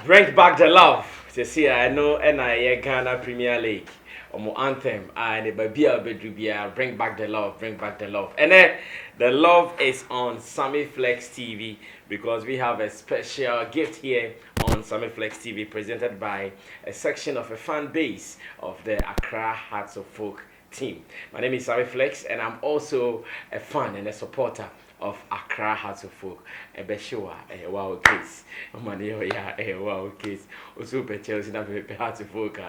Bring back the love. You see, I know NIA Ghana Premier League. Omo anthem. And the Babia Bedrubia. Bring back the love. Bring back the love. And then the love is on Sammy Flex TV because we have a special gift here on Sammy Flex TV presented by a section of a fan base of the Accra Hearts of Folk team. My name is Sammy Flex and I'm also a fan and a supporter of Accra Hearts of Folk. Ebeshiwa, wow case. Money, wow case. Also, Chelsea, na Hearts of Folk.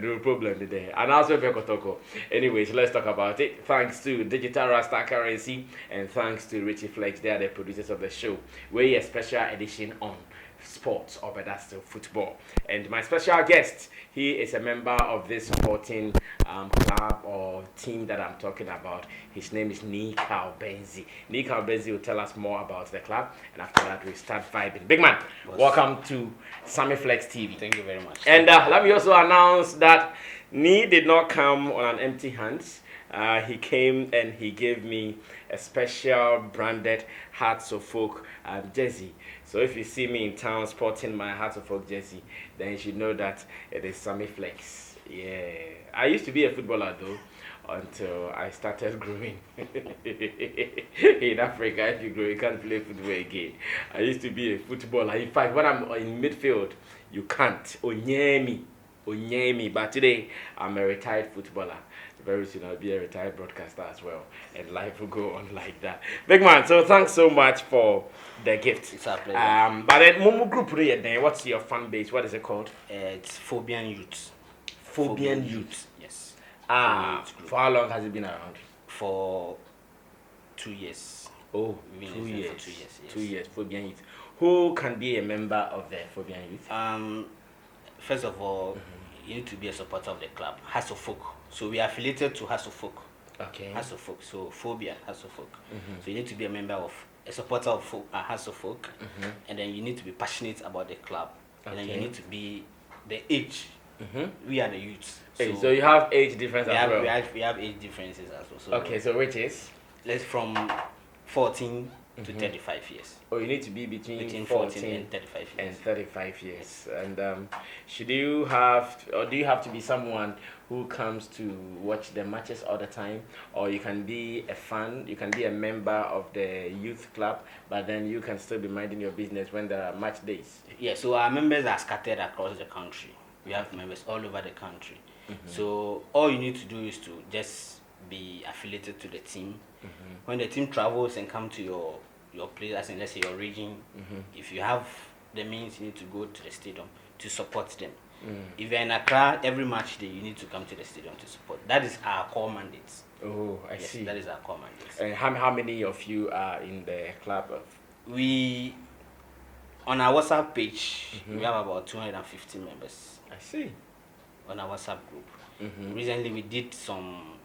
No problem there. And also, Kotoko. Anyways, let's talk about it. Thanks to Digital Rasta Currency and thanks to Richie Flex. They are the producers of the show. We're a special edition on sports, or better still football. And my special guest, he is a member of this sporting club or team that I'm talking about. His name is Nikal Benzi. Nikal Benzi will tell us more about the club, and after that we start vibing. Big man, welcome to Sammy Flex TV. Thank you very much. And let me also announce that Nee did not come on an empty hands. He came and he gave me a special branded Hearts of Folk jersey. So if you see me in town sporting my Hearts of Folk jersey, then you should know that it is Sammy Flex. Yeah, I used to be a footballer though until I started growing. In Africa, if you grow, you can't play football again. I used to be a footballer. In fact, when I'm in midfield, you can't. Onyemi. But today, I'm a retired footballer. Very soon I'll be a retired broadcaster as well, and life will go on like that. Big man, so thanks so much for the gift. It's our pleasure. But then Momo Group then what's your fan base? What is it called? It's Fobian Youth. Fobian Youth. Yes. For how long has it been around? For 2 years. Oh, We've 2 been years. for 2 years. Yes. 2 years, Fobian Youth. Who can be a member of the Fobian Youth? First of all, you need to be a supporter of the club, Hearts of Folk. So we are affiliated to Hearts of Folk. Okay. Hearts of Folk. So Phobia, Hearts of Folk. So you need to be a supporter of Hearts of Folk, and then you need to be passionate about the club, and then you need to be the age. We are the youths. So you have age difference as well. We have age differences as well. So Okay, so which is? let's from 14 to 35 years. Oh, you need to be between 14 and 35 years. and 35 years. And should you have, or do you have to be someone who comes to watch the matches all the time, or you can be a fan, you can be a member of the youth club, but then you can still be minding your business when there are match days? Yeah, so our members are scattered across the country. We have members all over the country. So all you need to do is to just be affiliated to the team. When the team travels and come to your place, as in let's say your region, if you have the means, you need to go to the stadium to support them. If you're in Accra, every match day you need to come to the stadium to support. That is our core mandate. Oh, I see. That is our core mandate. And how many of you are in the club? We, on our WhatsApp page, we have about 250 members. I see. On our WhatsApp group. Recently we did some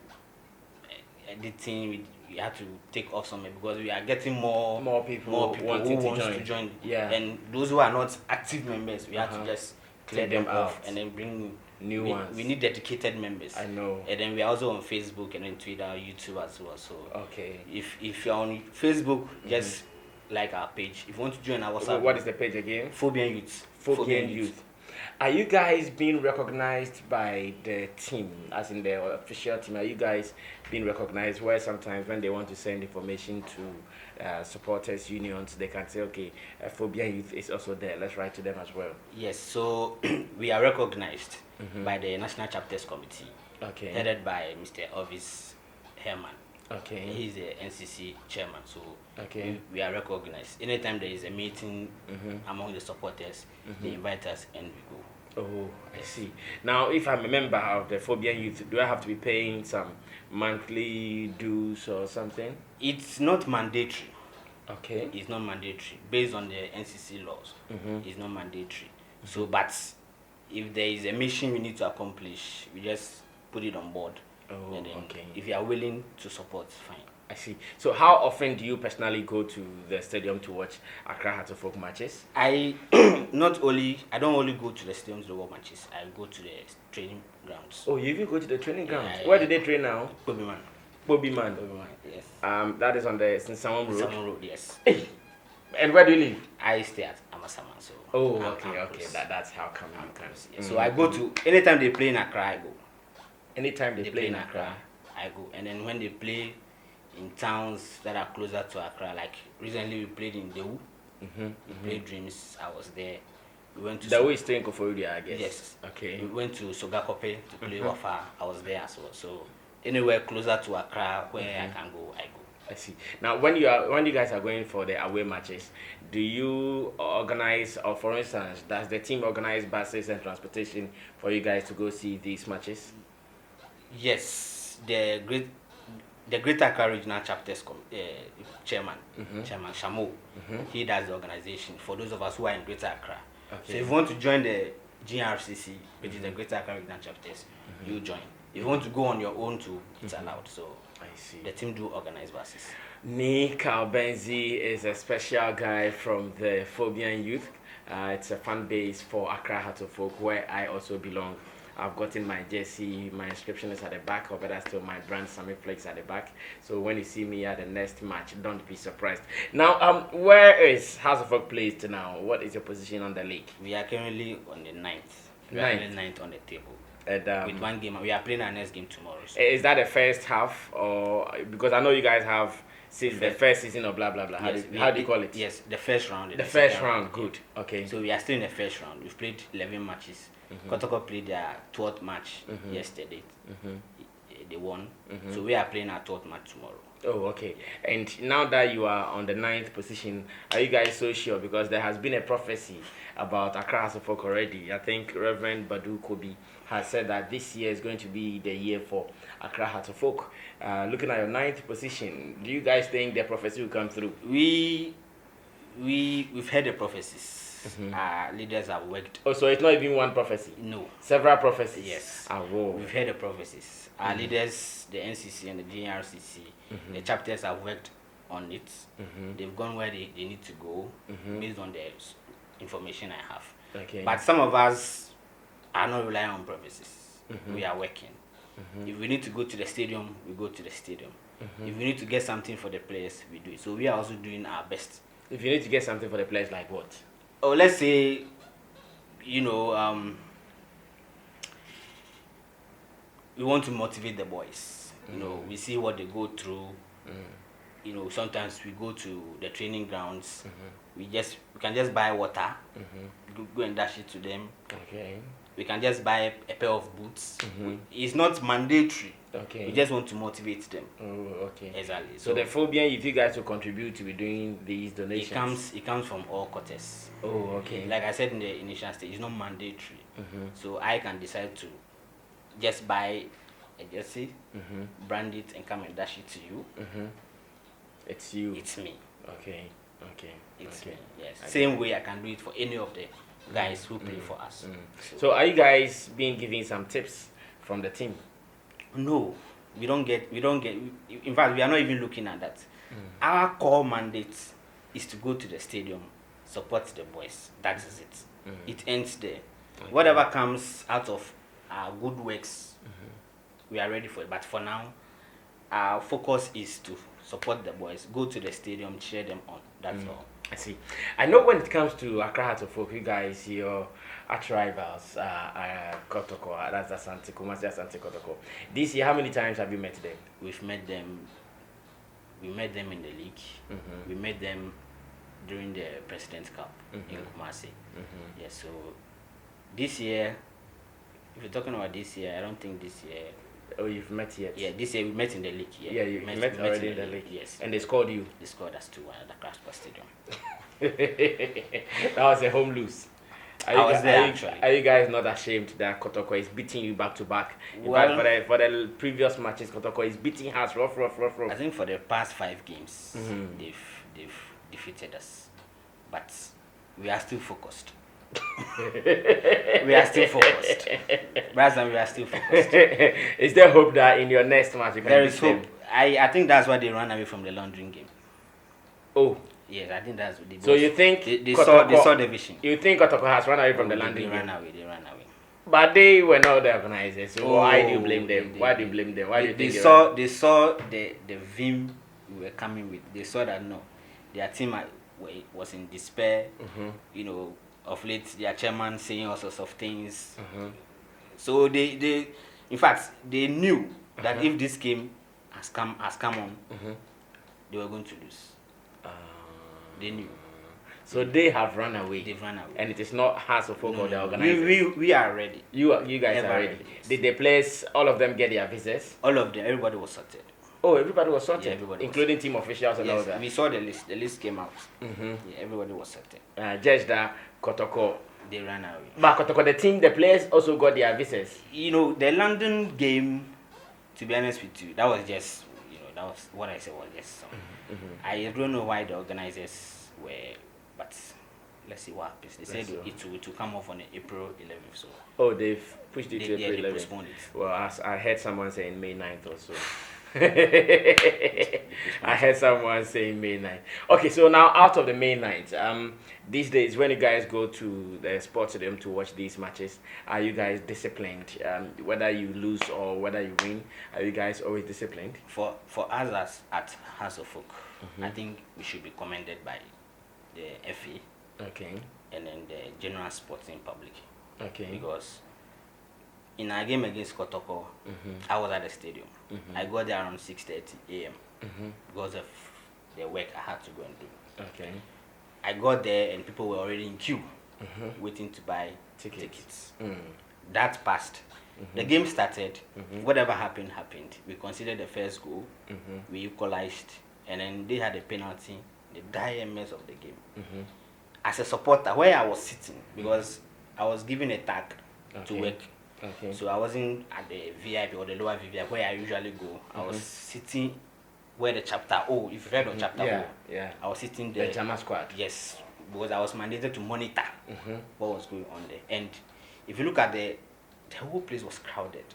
editing. We had to take off some because we are getting more people who want to join. Yeah. And those who are not active members, we have to just clear them off and then bring new ones. We need dedicated members. I know. And then we are also on Facebook and then Twitter, YouTube as well. So okay. If you're on Facebook, just like our page. If you want to join our WhatsApp, what is the page again? Fobian Youth. Fobian Youth. Are you guys being recognized by the team, as in the official team? Are you guys being recognized where sometimes when they want to send information to supporters unions, they can say, okay, Fobian Youth is also there. Let's write to them as well. Yes, so we are recognized by the National Chapters Committee, headed by Mr. Ovis Herman. Okay. He's the NCC chairman, so we are recognized. Anytime there is a meeting among the supporters, they invite us and we go. Oh, I see. Now, if I'm a member of the Fobian Youth, do I have to be paying some monthly dues or something? It's not mandatory. Okay. It's not mandatory. Based on the NCC laws, it's not mandatory. So, but if there is a mission we need to accomplish, we just put it on board. Oh, and then if you are willing to support, fine. I see. So how often do you personally go to the stadium to watch Accra Hearts of Folk matches? I don't only go to the stadium to watch matches. I go to the training grounds. Oh, you even go to the training grounds? Where do they train now? Fobian. Yes. That is on the Sinsamon Road. Sinsamon Road, yes. And where do you live? I stay at Amara. Sama. So Okay. That's how come you can. Yeah. So I go to anytime they play in Accra, I go. Anytime they play in Accra, I go. And then when they play in towns that are closer to Accra, like recently we played in Dewu. We played Dreams. I was there. We went to Dewu is still in Koforidua, I guess. Yes. Okay. We went to Sogakope to play Wafa. I was there as well. So anywhere closer to Accra where I can go, I go. I see. Now, when you guys are going for the away matches, do you organize, or for instance, does the team organize buses and transportation for you guys to go see these matches? Yes, the Greater Accra Regional Chapters chairman, Chairman Shamo, he does the organization for those of us who are in Greater Accra. Okay. So if you want to join the GRCC, which is the Greater Accra Regional Chapters, you join. If you want to go on your own too, it's allowed. So I see. The team do organize buses. Nika Benzi is a special guy from the Fobian Youth. It's a fan base for Accra Heart of Folk, where I also belong. I've gotten my jersey, my inscription is at the back, or better still, my brand Sammy Flex at the back. So when you see me at the next match, don't be surprised. Now, where is House of Folk placed now? What is your position on the league? We are currently on the ninth. We are on the ninth on the table. And, with one game, we are playing our next game tomorrow. So. Is that the first half, or because I know you guys have the first season of blah blah blah? Yes, how do you call it? Yes, the first round. The first round, good. Okay. So we are still in the first round. We've played 11 matches. Kotoko played their 12th match yesterday. They won. So we are playing our 12th match tomorrow. Oh, okay. And now that you are on the 9th position, are you guys so sure? Because there has been a prophecy about Accra House of Folk already. I think Reverend Badu Kobi has said that this year is going to be the year for Accra House of Folk. Looking at your 9th position, do you guys think the prophecy will come through? We've heard the prophecies. Our leaders have worked. Oh, so it's not even one prophecy? No. Several prophecies? Yes. Whoa. We've heard the prophecies. Our leaders, the NCC and the GRCC, the chapters have worked on it. They've gone where they need to go based on the information I have. Okay. But some of us are not relying on prophecies. We are working. If we need to go to the stadium, we go to the stadium. If we need to get something for the players, we do it. So we are also doing our best. If you need to get something for the players, like what? Oh, let's say, we want to motivate the boys. We see what they go through. Sometimes we go to the training grounds. We can just buy water, go and dash it to them. Okay. We can just buy a pair of boots. It's not mandatory. Okay. We just want to motivate them. Oh, okay. Exactly. So the Fobian, if you guys will contribute to be doing these donations, it comes from all quarters. Oh, okay. Like I said in the initial stage, it's not mandatory. So I can decide to just buy a jersey, brand it, and come and dash it to you. It's you. It's me. Okay. It's me. Yes. Same way I can do it for any of the guys who play for us. So are you guys being given some tips from the team? No, we don't get. In fact, we are not even looking at that. Our core mandate is to go to the stadium, support the boys. That is it. It ends there. Okay. Whatever comes out of our good works, we are ready for it. But for now, our focus is to support the boys, go to the stadium, cheer them on. That's all. I see. I know when it comes to Accra Heart of Folk, you guys, your arch rivals, Kotoko, that's Asante Kumasi, Asante Kotoko. This year, how many times have you met them? We've met them. We met them in the league. We met them during the President's Cup in Kumasi. Yeah. So this year, if you're talking about this year, I don't think this year. Oh, you've met yet? Yeah, this year we met in the league. Yeah, you met already in the league. Yes. And they scored you? They scored us 2-1 at the Crasper Stadium. That was a home lose. I was there, actually. Are you guys not ashamed that Kotoko is beating you back to back? Well, for the previous matches, Kotoko is beating us rough. I think for the past 5 games, they've defeated us. But we are still focused. We are still focused. Brazil, we are still focused. Is there hope that in your next match you can There is hope. I think that's why they ran away from the London game. Oh. Yes, I think that's what they. So you think they saw the vision. You think Kotoko has run away from the London game? They ran away. But they were not the organizers. So why do you blame them? Why do you blame them? Why do you think they saw the vim we were coming with. They saw that no, their team was in despair. You know, of late their chairman saying all sorts of things. So they in fact they knew that if this game has come on, they were going to lose. They knew. So they have run away. They've run away. And it is not Hearts of Oak or the organizers. We are ready. You guys are ready. Yes. Did the players, all of them, get their visas? All of them, everybody was sorted. Oh, everybody was sorted, Yeah, everybody including team officials and all Yes, that. we saw the list. The list came out. Yeah, everybody was sorted. Just that Kotoko. They ran away. But Kotoko, the players also got their visas. You know, the London game, to be honest with you, that was just, that was what I said was just some. I don't know why the organizers were, but let's see what happens. They said it will come off on April 11th. So. Oh, they've pushed it to April 11th. They postponed it. Well, I heard someone saying May 9th or so. I heard someone saying May 9th. Okay, so now out of the May 9th, these days when you guys go to the sports stadium to watch these matches, are you guys disciplined? Whether you lose or whether you win, are you guys always disciplined? For us at House of Folk, I think we should be commended by the FA. Okay. And then the general sporting public. Okay. Because in our game against Kotoko, I was at the stadium. I got there around 6:30 a.m. Because of the work I had to go and do. Okay. I got there and people were already in queue, waiting to buy tickets. That passed. The game started. Whatever happened. We considered the first goal. We equalized, and then they had a penalty. The dire mess of the game. As a supporter, where I was sitting, because I was given a tag to work. Okay. So I wasn't at the VIP or the lower VIP where I usually go. I was sitting where the chapter O, if you've heard of chapter O, yeah. I was sitting there. The Jama squad. Yes, because I was mandated to monitor what was going on there. And if you look at the whole place was crowded.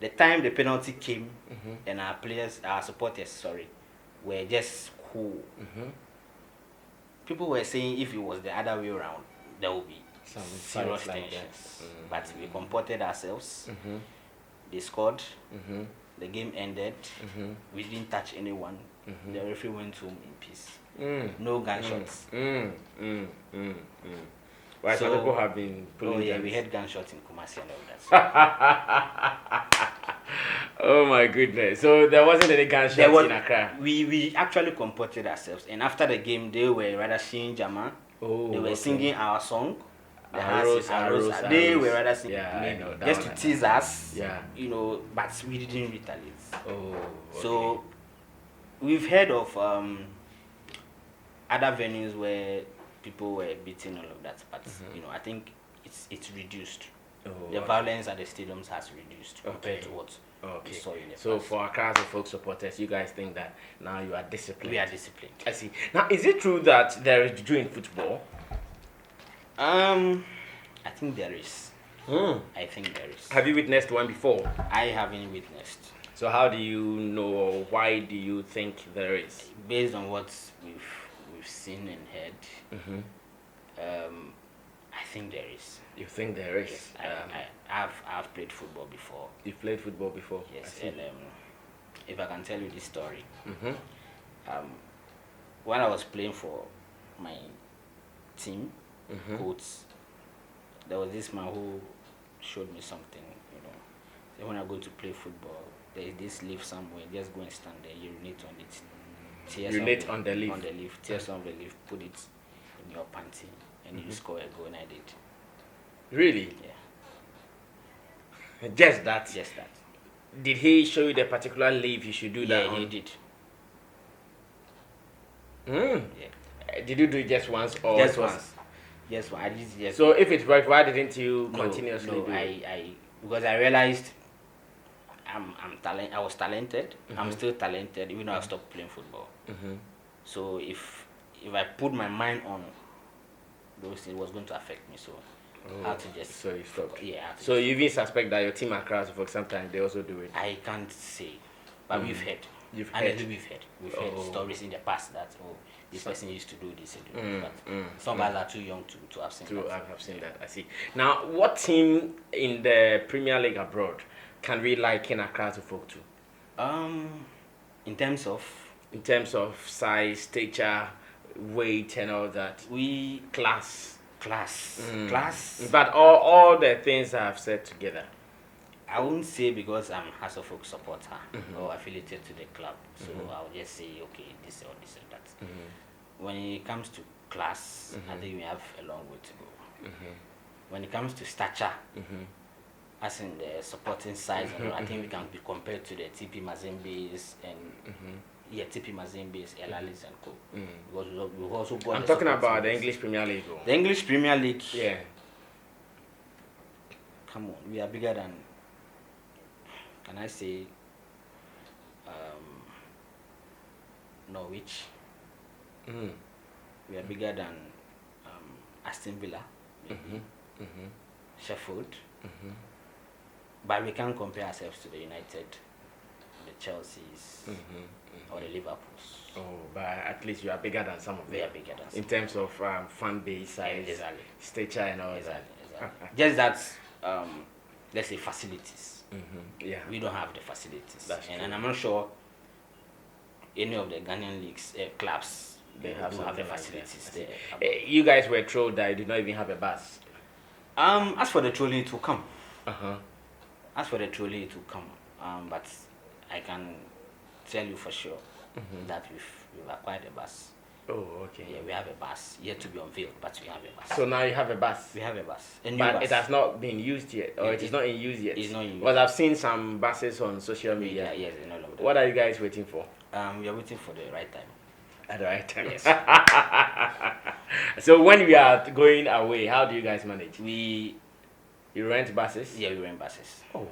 The time the penalty came, and our supporters, were just cool. People were saying if it was the other way around, there would be Some serious like tensions. But we comported ourselves. They scored. The game ended. We didn't touch anyone. The referee went home in peace. No gunshots. Why some people have been pulling we guns? had gunshots in Kumasi and all that. Oh my goodness. So there wasn't any gunshots in Accra? We actually comported ourselves. And after the game, they were rather singing Jama. They were singing our song. They were rather singing. Yeah, I know that just to tease us. Yeah. But we didn't retaliate. Oh, okay. So we've heard of other venues where people were beating all of that, but I think it's reduced. The violence at the stadiums has reduced compared to what we saw in the past. So for Accra folk supporters, you guys think that now you are disciplined? We are disciplined. I see. Now, is it true that there is juju in football? I think there is. I think there is. Have you witnessed one before? I haven't witnessed. So how do you know, or why do you think there is? Based on what we've seen and heard, I think there is. You think there is? Yes, I've played football before. You've played football before? Yes, and if I can tell you this story, when I was playing for my team, Coats, there was this man who showed me something, So when I go to play football, there is this leaf somewhere, just go and stand there, urinate on it. Urinate on the leaf? On the leaf, tear some of the leaf, put it in your panty, and you score a goal, and I did. Really? Yeah. Just that? Just that. Did he show you the particular leaf you should do that on? He did. Yeah. Did you do it just once or just once? Just one. I did just. So if it worked, why didn't you continuously do it? Because I realized I was talented. I'm still talented, even though I stopped playing football. So if I put my mind on those things, it was going to affect me. So I had to just. So you stopped. Yeah. So you even suspect that your team Accra, for sometimes they also do it. I can't say, but we've heard. We've heard stories in the past that this person used to do this and do that. But some guys are too young to have seen that. I've seen that. I see. Now, what team in the Premier League abroad can we liken Accra to folk to? In terms of size, stature, weight and all that. We Class. class. But all the things I've said together. I won't say because I'm Hasselhoff supporter or affiliated to the club. So I'll just say okay, this or this or that. When it comes to class, I think we have a long way to go. When it comes to stature, as in the supporting size, I think we can be compared to the TP Mazembe's and TP Mazembe's, Elalis and Co. Because we've also got. I'm talking about the English Premier League. The English Premier League. Yeah. Come on, we are bigger than. Can I say Norwich? We are bigger than Aston Villa, Sheffield, but we can't compare ourselves to the United, the Chelseas, or the Liverpools. Oh, but at least you are bigger than some of them. We are bigger than some. In terms of fan base size, Exactly. stature, and all that. Exactly. Just that, let's say facilities. Yeah. We don't have the facilities, That's true. and I'm not sure any of the Ghanaian leagues clubs They have do something the like facilities that. there. You guys were told that you did not even have a bus. As for the trolling, it will come. Uh-huh. But I can tell you for sure that we've acquired a bus. Oh, okay. Yeah, we have a bus yet to be unveiled, but we have a bus. So now you have a bus. We have a bus, a new But bus. it has not been used yet, or it is not in use yet. It's not in use. Because I've seen some buses on social media. Yes, no longer. What are you guys waiting for? We are waiting for the right time. At the right time. Yes. So when we are going away, how do you guys manage? You rent buses? we rent buses. Oh.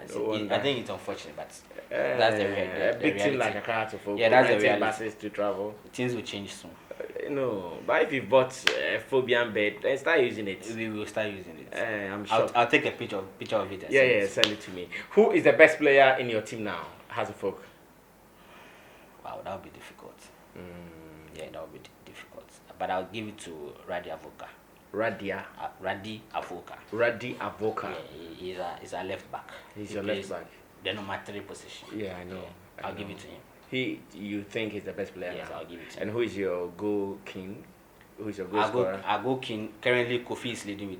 So No wonder. I think it's unfortunate, but that's a big team like a car to focus. Yeah, that's the renting reality. buses to travel. Things will change soon. No, but if you bought a Fobian bed, then start using it. We will start using it. I'm sure. I'll take a picture of it. And Yeah, send it to me. Who is the best player in your team now? Hasselhoff. Wow, that would be difficult. Yeah, that would be difficult. But I'll give it to Radi Avoka. Radi Avoka. Yeah, he's a left back. He's your left back. The number 3 position. Yeah, I know. Yeah. I'll give it to him. You think he's the best player Yes, now? I'll give it to And him. who is your goal king? Who is your goal scorer? Our goal king, currently Kofi is leading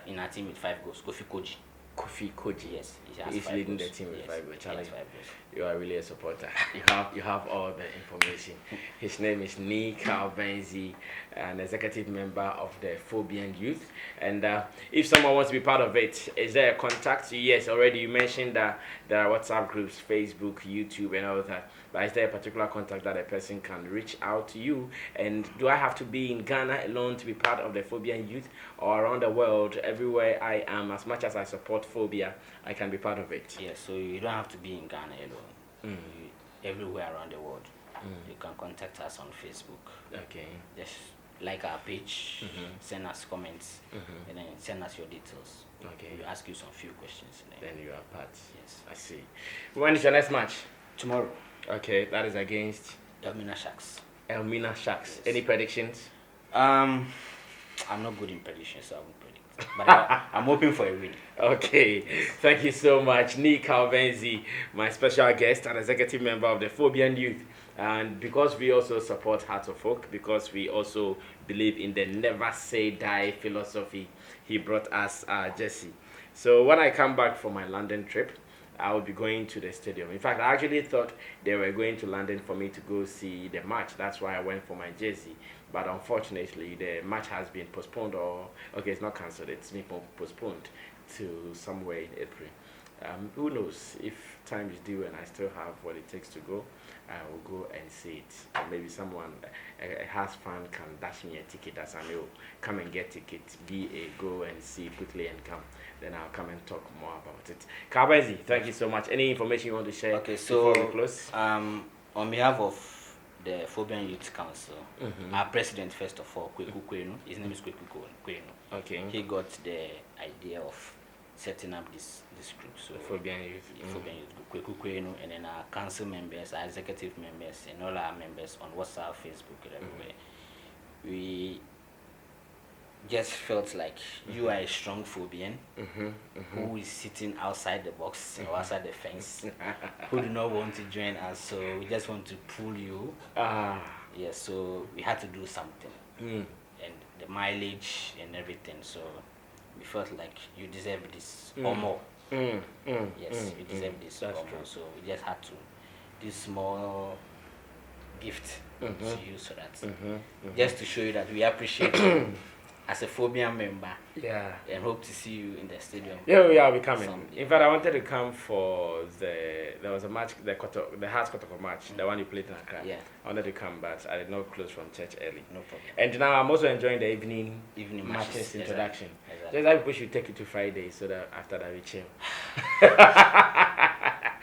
in our team with 5 goals. Kofi Koji. Kofi Koji. Yes, he has He's 5 leading goals. the team with Yes, 5 goals. he has Charlie, 5 goals. you are really a supporter. You have all the information. His name is Nick Albenzi, an executive member of the Fobian Youth. And if someone wants to be part of it, is there a contact? Yes, already you mentioned that there are WhatsApp groups, Facebook, YouTube, and all that. But is there a particular contact that a person can reach out to you? And do I have to be in Ghana alone to be part of the Fobian Youth, or around the world, everywhere I am? As much as I support phobia, I can be part of it. Yes, so you don't have to be in Ghana alone. Everywhere around the world. You can contact us on Facebook. Okay. Just like our page, send us comments, and then send us your details. Okay. We'll ask you some few questions. Then you are part. Yes. I see. When is your next match? Tomorrow, Okay, that is against Elmina Sharks. Elmina Sharks. Yes. Any predictions? I'm not good in predictions, so I won't predict. But I'm hoping for a win. Okay, thank you so much, Nick Albenzi, my special guest and executive member of the Fobian Youth. And because we also support Heart of Folk, because we also believe in the never say die philosophy, he brought us Jesse. So when I come back from my London trip, I will be going to the stadium. In fact, I actually thought they were going to London for me to go see the match. That's why I went for my jersey. But unfortunately, the match has been postponed, it's not cancelled. It's been postponed to somewhere in April. Who knows? If time is due and I still have what it takes to go, I will go and see it. Or maybe someone, a Hearts fan, can dash me a ticket as I know. Come and get tickets. Go and see quickly and come. Then I'll come and talk more about it. Kabezi, thank you so much. Any information you want to share So before we close? on behalf of the Fobian Youth Council, our president, first of all, Kweku Kwenu, his name is Kweku Kwenu. Okay. He got the idea of setting up this group. So Fobian Youth. Fobian Youth Group, Kweku Kwenu, and then our council members, our executive members, and all our members on WhatsApp, Facebook, and everywhere. We just felt like you are a strong Fobian who is sitting outside the box or outside the fence, who do not want to join us. So we just want to pull you. Yes, so we had to do something. Mm. And the mileage and everything, so we felt like you deserve this or more. Yes, you deserve this or more. So we just had to do small gift to you so that just to show you that we appreciate you as a Fobian member. Yeah. And hope to see you in the stadium. Yeah, I'll be coming. Someday. In fact, I wanted to come for there was a match, the Hearts Kotoko match, the one you played in Accra. Yeah. I wanted to come, but I did not close from church early. No problem. And now I'm also enjoying the evening Matches. matches introduction. Exactly. Just like people should take it to Friday so that after that we chill.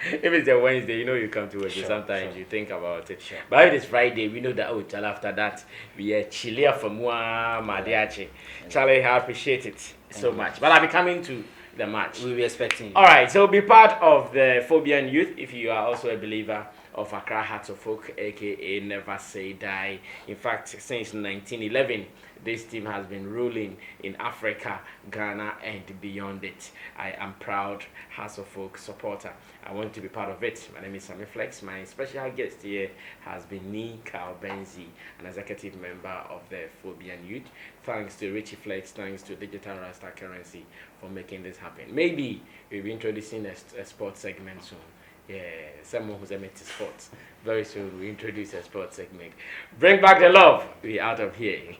If it's a Wednesday, you know you come to work. Sure, Sometimes you think about it. Sure. But if it's Friday, we know that after that we are chillier for more Madiachi. Charlie, I appreciate it so much. But I'll be coming to the match. We'll be expecting you. All right, so be part of the Fobian Youth if you are also a believer of Accra Hearts of Oak, aka Never Say Die. In fact, since 1911, this team has been ruling in Africa, Ghana, and beyond it. I am proud Hearts of Oak supporter. I want to be part of it. My name is Sammy Flex. My special guest here has been Ni Carl Benzi, an executive member of the Fobian Youth. Thanks to Richie Flex, thanks to Digital Rasta Currency for making this happen. Maybe we'll be introducing a sports segment soon. Yeah, someone who's into sports. Very soon we introduce a sports segment. Bring back the love. We're out of here.